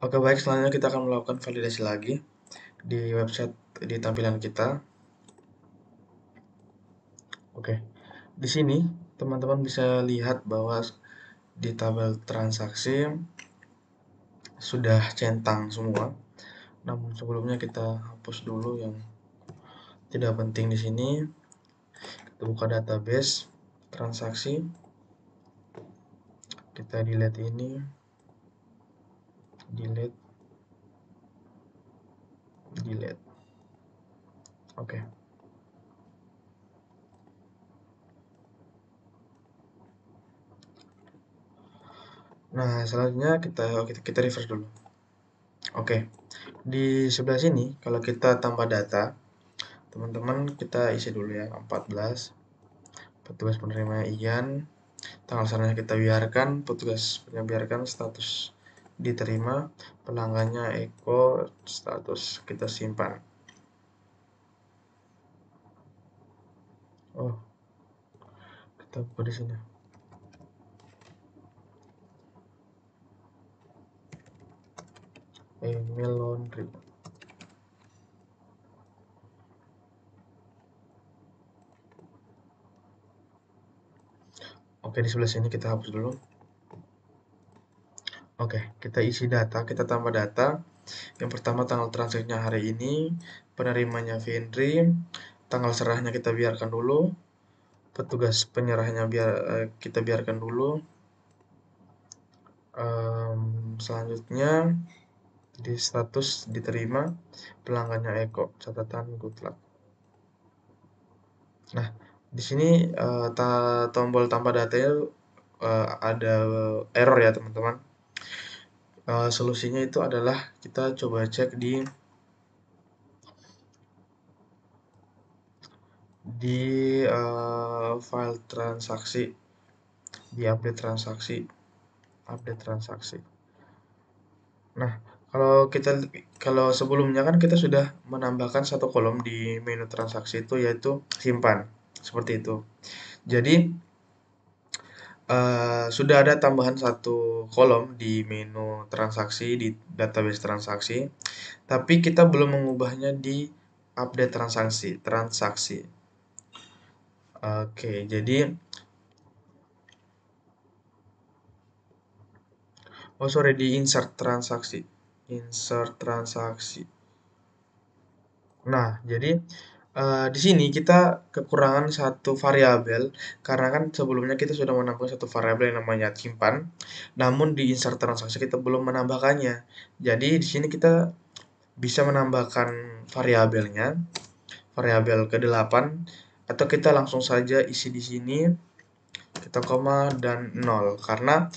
Oke, baik, selanjutnya kita akan melakukan validasi lagi di website di tampilan kita. Oke, di sini teman-teman bisa lihat bahwa di tabel transaksi sudah centang semua. Namun sebelumnya kita hapus dulu yang tidak penting di sini. Kita buka database transaksi. Kita delete ini, delete, delete. Oke. Nah, selanjutnya kita refresh dulu. Oke. Di sebelah sini kalau kita tambah data, teman-teman kita isi dulu ya 14. Petugas penerima Ian, tanggal saranya kita biarkan, petugasnya biarkan, status diterima, pelanggannya Eko, status kita simpan. Oh, kita buka di sini. Email laundry. Oke, di sebelah sini kita hapus dulu. Oke, kita isi data, kita tambah data. Yang pertama tanggal transaksinya hari ini, penerimanya Vendri, tanggal serahnya kita biarkan dulu, petugas penyerahnya kita biarkan dulu. Selanjutnya di status diterima, pelanggannya Eko, catatan good luck. Nah, di sini tombol tambah datanya ada error ya teman-teman. Solusinya itu adalah kita coba cek di file transaksi, di update transaksi. Nah, kalau sebelumnya kan kita sudah menambahkan satu kolom di menu transaksi itu, yaitu simpan seperti itu. Jadi sudah ada tambahan satu kolom di menu transaksi di database transaksi, tapi kita belum mengubahnya di update transaksi. Oke, jadi di insert transaksi. Nah, jadi di sini kita kekurangan satu variabel karena kan sebelumnya kita sudah menambahkan satu variabel yang namanya simpan, namun di insert transaksi kita belum menambahkannya. Jadi di sini kita bisa menambahkan variabelnya, variabel ke-8, atau kita langsung saja isi di sini kita koma dan 0 karena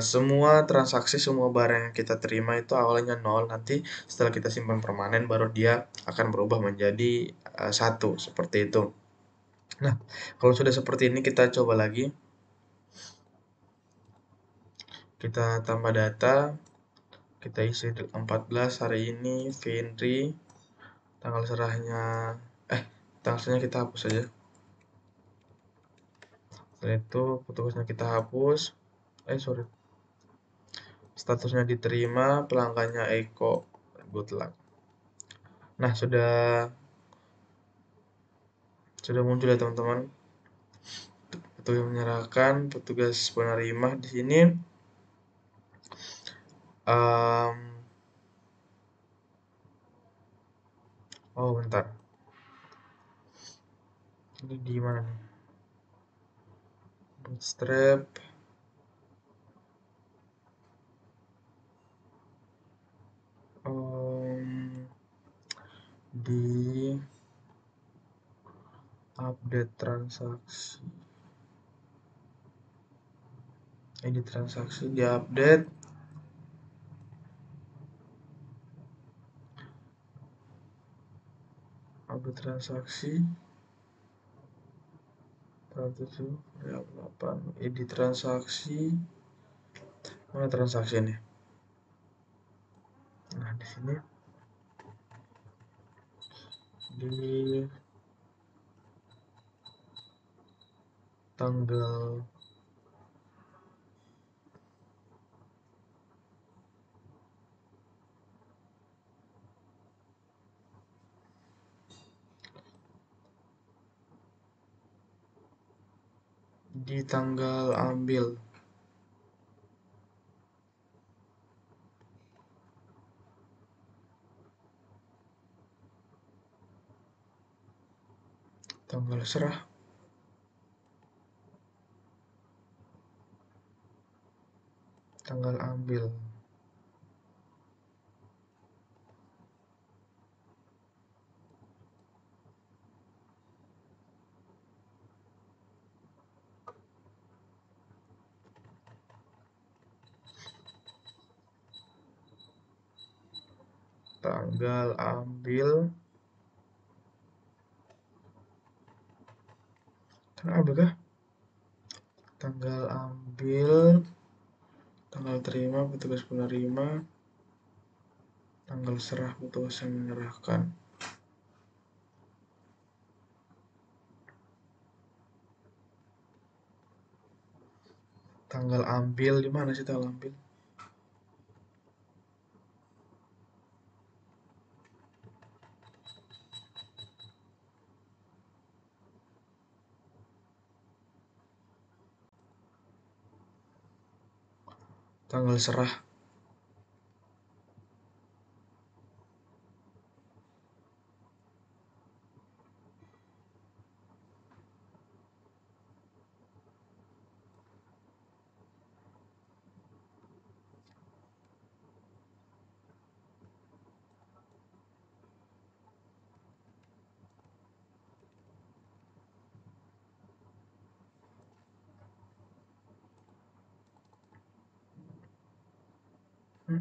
semua transaksi, semua barang yang kita terima itu awalnya 0, nanti setelah kita simpan permanen baru dia akan berubah menjadi 1 seperti itu. Nah, kalau sudah seperti ini kita coba lagi. Kita tambah data, kita isi 14 hari ini, Vendri, tanggal serahnya tanggal serahnya kita hapus saja. Setelah itu petugasnya kita hapus. Statusnya diterima, pelanggannya Eko, good luck. Nah, sudah muncul ya teman-teman. Petugas menyerahkan, petugas penerima di sini. Oh, bentar. Ini di mana nih? Bootstrap. Di update transaksi. Ini transaksi di update. Update transaksi. 8. Edit transaksi. Mana transaksi ini? Nah, di sini di tanggal di tanggal ambil. Tanggal serah. Tanggal ambil. Tanggal ambil. Tanggal ambil kah? Tanggal ambil. Tanggal terima petugas penerima. Tanggal serah petugas yang menyerahkan. Tanggal ambil di mana sih tanggal ambil? Tanggal serah. Hmm?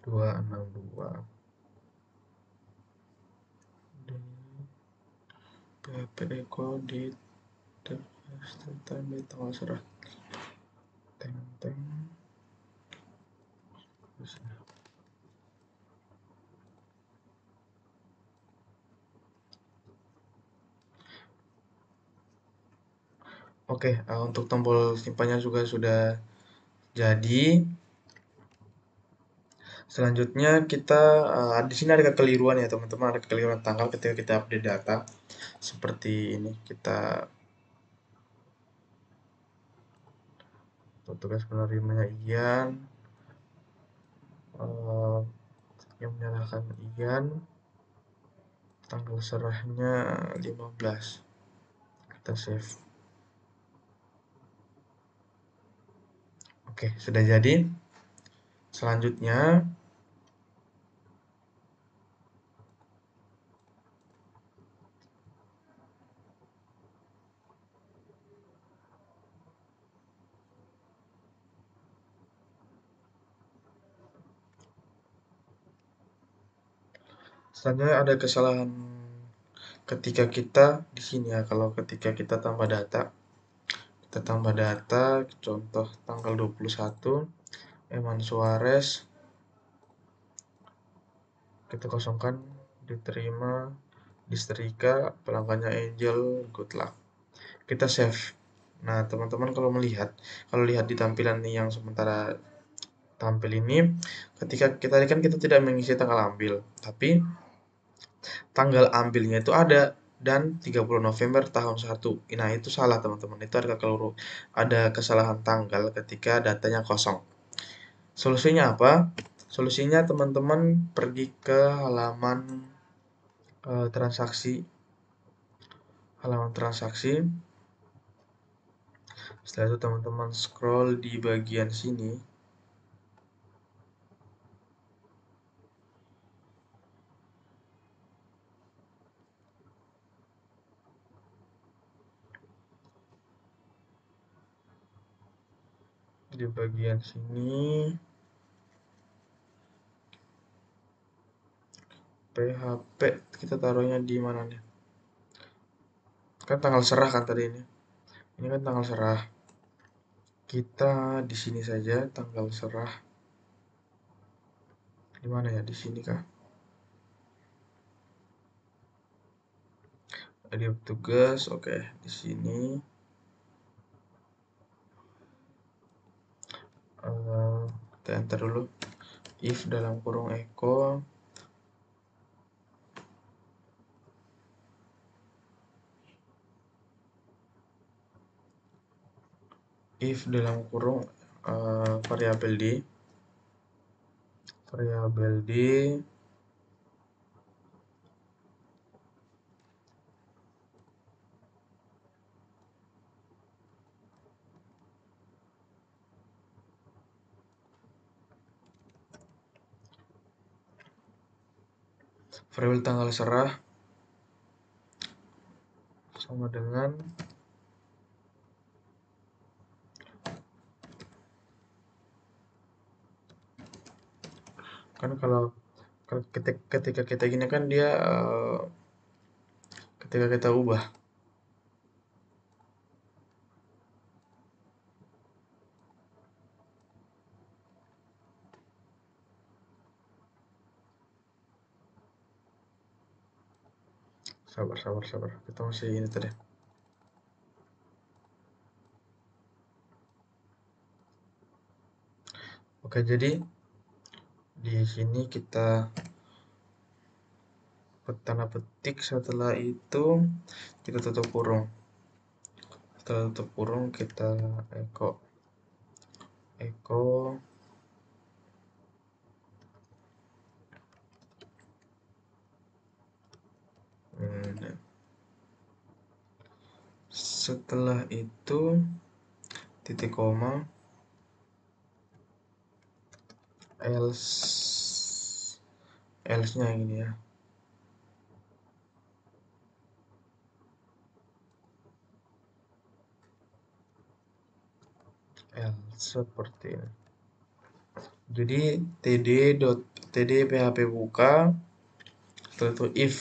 Dua enam dua. PP Eko di tanggal serah. Teng teng. Oke, untuk tombol simpannya juga sudah jadi. Selanjutnya kita di sini ada kekeliruan ya teman-teman, ada kekeliruan tanggal ketika kita update data. Seperti ini, kita tugas penerimanya Ian, eh, yang menyalahkan Ian, tanggal serahnya 15. Kita save. Oke, sudah jadi. Selanjutnya ada kesalahan ketika kita di sini ya. Kalau ketika kita tambah data, contoh tanggal 21, Eman Suarez, kita kosongkan, diterima, disetrika, pelanggannya Angel, good luck. Kita save. Nah, teman-teman kalau lihat di tampilan yang sementara tampil ini, ketika kita tidak mengisi tanggal ambil, tapi tanggal ambilnya itu ada dan 30 November tahun 1. Nah, itu salah teman-teman. Itu ada kesalahan tanggal ketika datanya kosong. Solusinya apa? Solusinya teman-teman pergi ke halaman transaksi. Setelah itu teman-teman scroll di bagian sini. Di bagian sini PHP kita taruhnya di mana nih? Kan tanggal serah kan tadi ini. Ini kan tanggal serah. Kita di sini saja tanggal serah. Di mana ya? Di sini kah? Ada tugas, oke. Di sini kita enter dulu. If dalam kurung echo if dalam kurung variabel d variabel tanggal serah sama dengan kan kalau ketika kita gini kan dia ketika kita ubah sabar kita masih ini tadi. Oke, jadi di sini kita tanda petik, setelah itu kita tutup kurung. Setelah tutup kurung kita echo setelah itu titik koma else nya ini ya, else seperti ini. Jadi td php buka, setelah itu if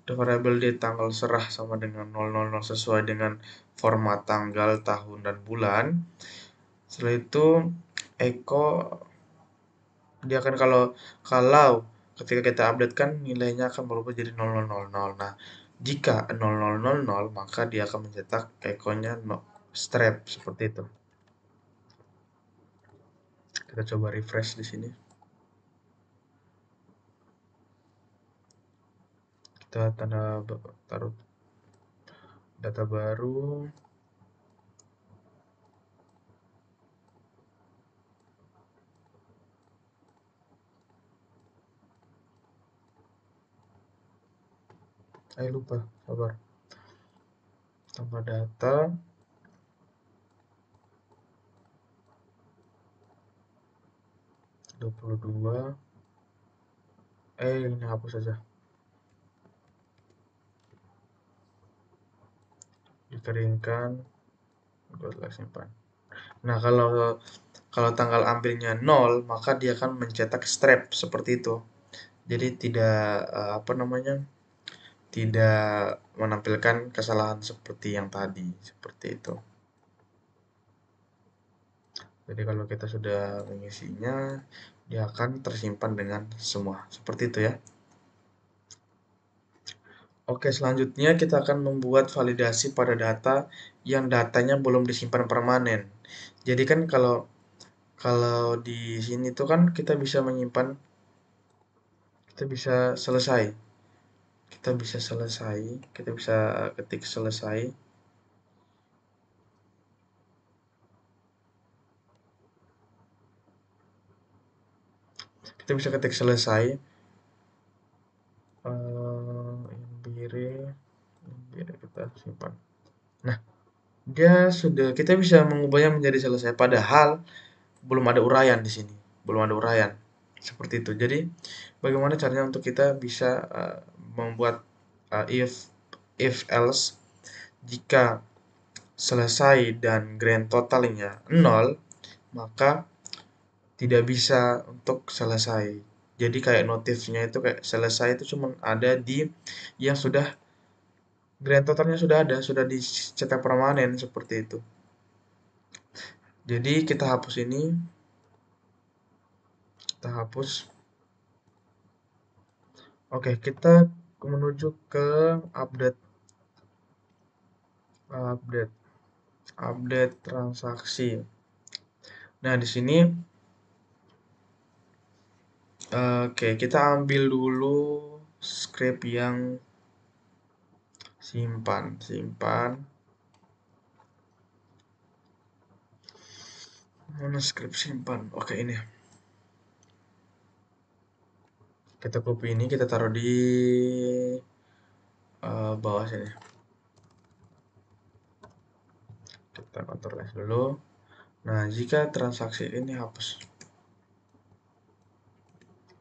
the variable di tanggal serah sama dengan 000 sesuai dengan format tanggal, tahun, dan bulan. Setelah itu echo dia akan kalau ketika kita update kan nilainya akan berubah jadi 0000. Nah, jika 0000 maka dia akan mencetak echo-nya strap seperti itu. Kita coba refresh di sini. Kita taruh data baru. Lupa, sabar. Tambah data. (22) ini hapus saja. Dikeringkan, simpan. Nah, kalau tanggal ambilnya 0, maka dia akan mencetak strap seperti itu. Jadi tidak menampilkan kesalahan seperti yang tadi, seperti itu. Jadi kalau kita sudah mengisinya, dia akan tersimpan dengan semua, seperti itu ya. Oke, selanjutnya kita akan membuat validasi pada data yang datanya belum disimpan permanen. Jadi kan kalau di sini tuh kan kita bisa menyimpan, kita bisa selesai. Kita bisa ketik selesai. Kita bisa ketik selesai. Biar kita simpan. Nah, kita bisa mengubahnya menjadi selesai. Padahal belum ada uraian di sini, belum ada uraian seperti itu. Jadi, bagaimana caranya untuk kita bisa membuat if else jika selesai dan grand totalnya 0, maka tidak bisa untuk selesai. Jadi kayak notifnya itu kayak selesai itu cuma ada di yang sudah grand totalnya sudah ada, sudah dicetak permanen seperti itu. Jadi kita hapus ini, kita hapus. Oke, kita menuju ke update, update, update transaksi. Nah, di sini, oke, kita ambil dulu script yang simpan, simpan. Mana script simpan? Oke, ini. Kita copy ini, kita taruh di bawah sini. Kita Ctrl S dulu. Nah, jika transaksi ini hapus.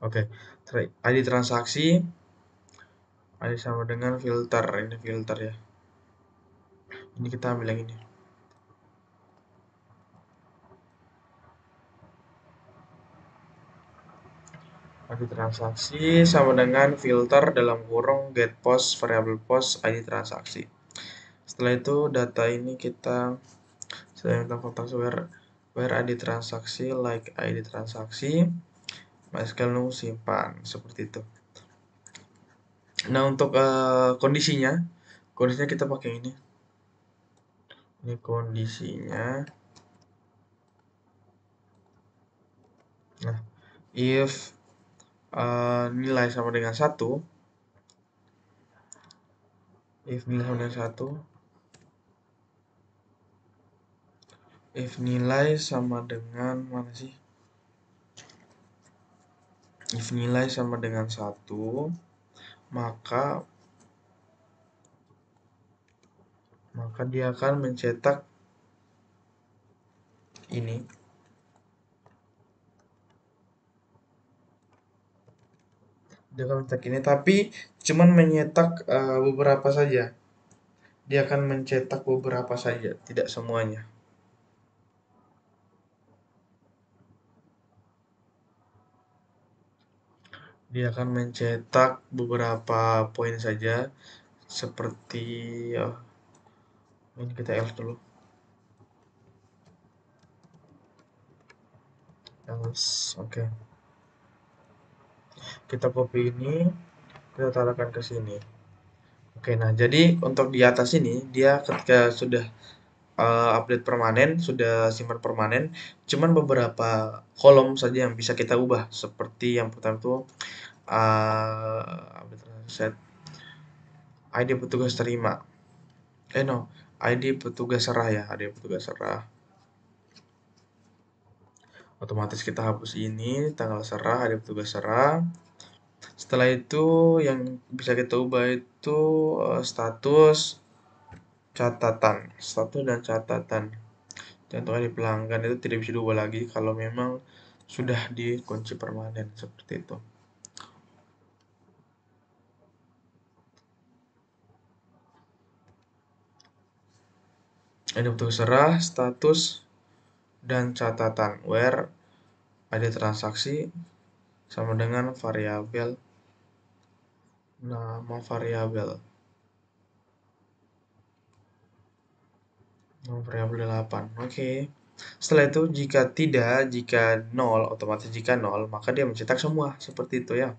Oke, ID transaksi ID sama dengan filter. Ini filter ya. Ini kita ambil yang ini. ID transaksi sama dengan filter dalam kurung get post variable post ID transaksi. Setelah itu data ini kita tentang kontak where ID transaksi like ID transaksi MySQL nunggu simpan seperti itu. Nah, untuk kondisinya kita pakai ini. Ini kondisinya. Nah, if nilai sama dengan 1, if nilai sama dengan 1, if nilai sama dengan mana sih? If nilai sama dengan 1, maka dia akan mencetak ini. Dia akan mencetak ini, tapi cuman menyetak beberapa saja. Dia akan mencetak beberapa saja, tidak semuanya. Dia akan mencetak beberapa poin saja, seperti ini kita else dulu. Else, oke. Kita copy ini, kita taruhkan ke sini. Oke, nah jadi untuk di atas ini dia ketika sudah update permanen, sudah simpan permanen, cuman beberapa kolom saja yang bisa kita ubah. Seperti yang pertama itu set ID petugas terima. ID petugas serah ya, ID petugas serah. Otomatis kita hapus ini, tanggal serah, ID petugas serah. Setelah itu yang bisa kita ubah itu status, catatan, status dan catatan. Contohnya di pelanggan itu tidak bisa diubah lagi kalau memang sudah dikunci permanen seperti itu. Ada bentuk serah, status, dan catatan where ada transaksi sama dengan variabel nama variabel 8. Oke. Setelah itu jika 0, otomatis jika 0, maka dia mencetak semua seperti itu ya.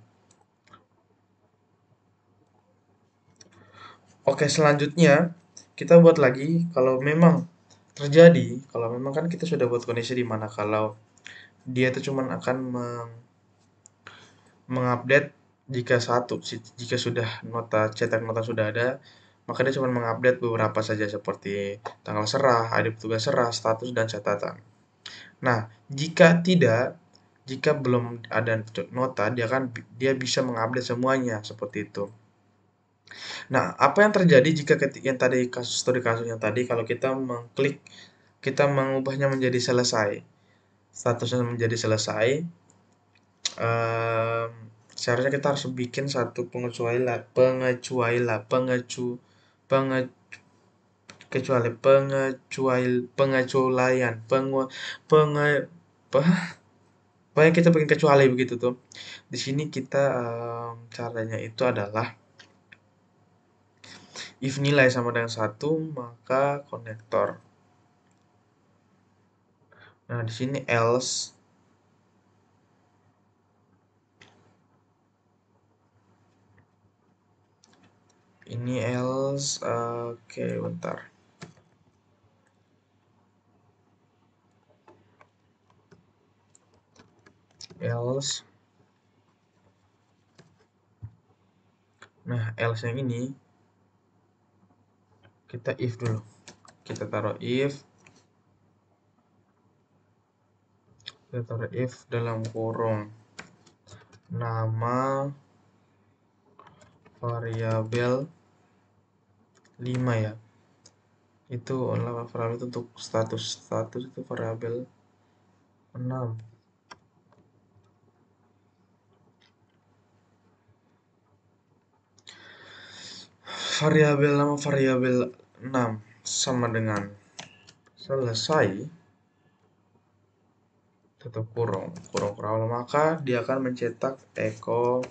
Oke, selanjutnya kita buat lagi kalau memang terjadi, kalau memang kan kita sudah buat kondisi di mana kalau dia itu cuman akan mengupdate jika sudah cetak nota sudah ada, maka dia cuma mengupdate beberapa saja seperti tanggal serah, ID petugas serah, status dan catatan. Nah, jika belum ada nota, dia bisa mengupdate semuanya seperti itu. Nah, apa yang terjadi jika yang tadi studi kasus yang tadi kalau kita mengklik, kita mengubahnya menjadi selesai, statusnya menjadi selesai, seharusnya kita harus bikin satu pengecualian, pokoknya kita bikin kecuali begitu tuh. Di sini kita caranya itu adalah If nilai sama dengan 1, maka konektor. Nah, di sini else. Ini else. Oke, bentar. Else. Nah, else yang ini kita if dulu. Kita taruh if. Kita taruh if dalam kurung nama variabel 5 ya. Itu adalah variabel itu untuk status. Status itu variabel 6. Variabel nama variabel 6 sama dengan selesai tutup kurung kurung, maka dia akan mencetak Eko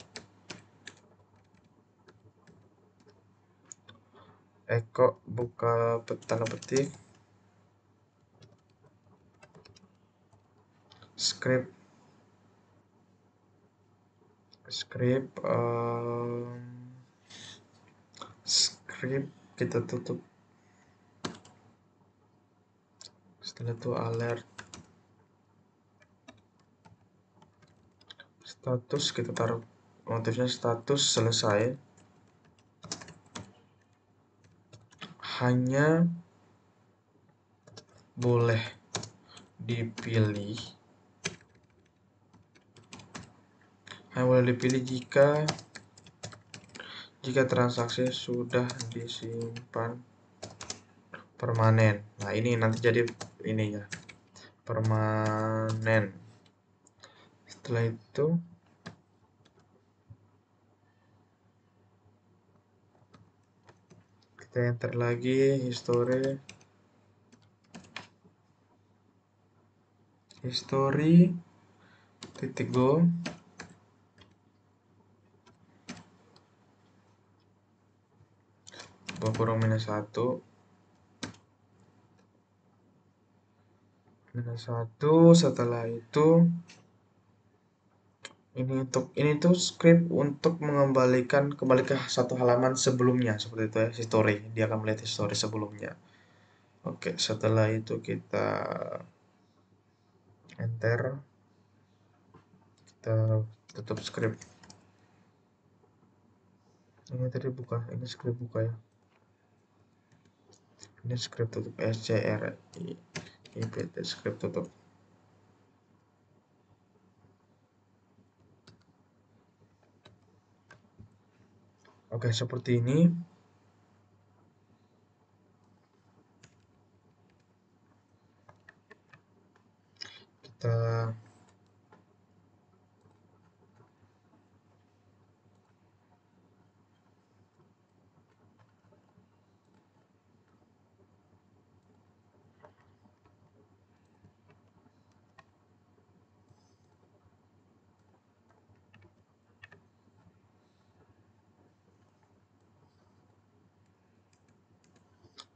buka tanda petik script script kita tutup. Setelah itu alert status, kita taruh motifnya status selesai. Hanya boleh dipilih jika transaksi sudah disimpan permanen. Nah, ini nanti jadi ini ya, permanen. Setelah itu kita enter lagi history titik go kurung minus 1 setelah itu ini tuh script untuk kembali ke satu halaman sebelumnya, seperti itu ya, history. Dia akan melihat history sebelumnya. Oke, setelah itu kita enter, kita tutup script. Ini tadi buka, ini script buka ya. Ini script tutup, SCRIPT script tutup. Oke, seperti ini.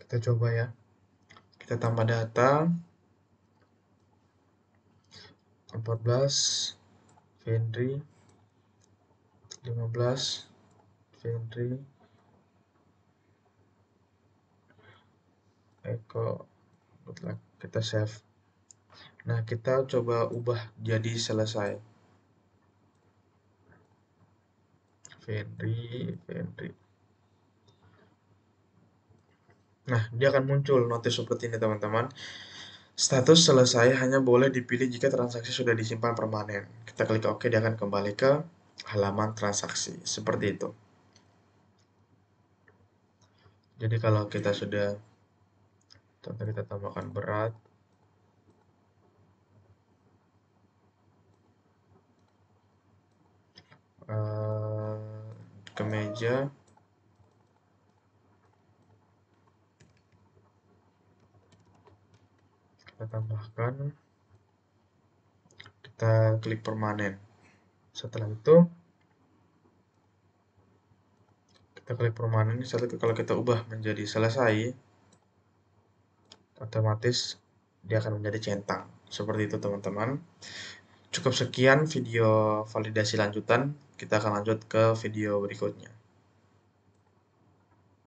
Kita coba ya. Kita tambah data 14 Fendri, 15 Fendri, Eko. Kita save. Nah, kita coba ubah jadi selesai. Fendri. Nah, dia akan muncul notif seperti ini, teman-teman. Status selesai hanya boleh dipilih jika transaksi sudah disimpan permanen. Kita klik OK, dia akan kembali ke halaman transaksi. Seperti itu. Jadi kalau kita sudah, contoh kita tambahkan berat, kemeja, kita tambahkan, kita klik permanen. Setelah itu Kita klik perumahan ini, kalau kita ubah menjadi selesai, otomatis dia akan menjadi centang. Seperti itu teman-teman. Cukup sekian video validasi lanjutan. Kita akan lanjut ke video berikutnya.